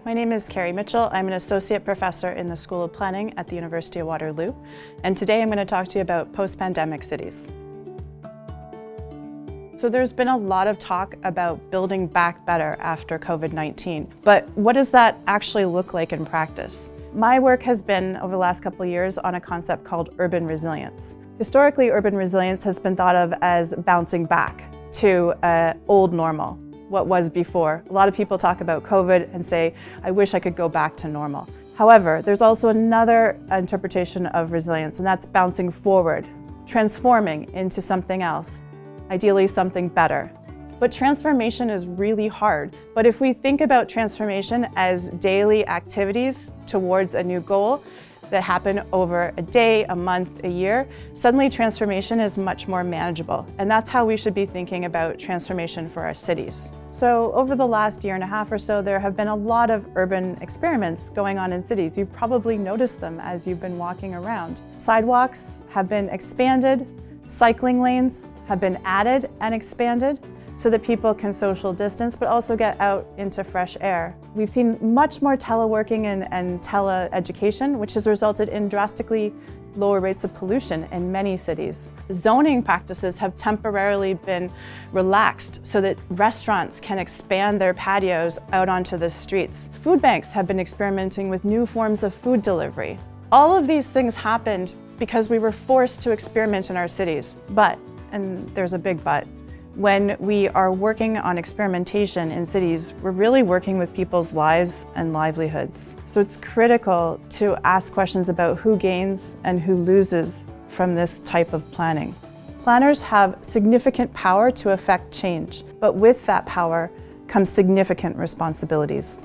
My name is Carrie Mitchell. I'm an associate professor in the School of Planning at the University of Waterloo. And today I'm going to talk to you about post-pandemic cities. So there's been a lot of talk about building back better after COVID-19. But what does that actually look like in practice? My work has been, over the last couple of years, on a concept called urban resilience. Historically, urban resilience has been thought of as bouncing back to an old normal, what was before. A lot of people talk about COVID and say, I wish I could go back to normal. However, there's also another interpretation of resilience, and that's bouncing forward, transforming into something else, ideally something better. But transformation is really hard. But if we think about transformation as daily activities towards a new goal that happen over a day, a month, a year, suddenly transformation is much more manageable. And that's how we should be thinking about transformation for our cities. So over the last year and a half or so, there have been a lot of urban experiments going on in cities. You've probably noticed them as you've been walking around. Sidewalks have been expanded, cycling lanes have been added and expanded so that people can social distance, but also get out into fresh air. We've seen much more teleworking and teleeducation, which has resulted in drastically lower rates of pollution in many cities. Zoning practices have temporarily been relaxed so that restaurants can expand their patios out onto the streets. Food banks have been experimenting with new forms of food delivery. All of these things happened because we were forced to experiment in our cities. But, and there's a big but, when we are working on experimentation in cities, we're really working with people's lives and livelihoods. So it's critical to ask questions about who gains and who loses from this type of planning. Planners have significant power to affect change, but with that power comes significant responsibilities.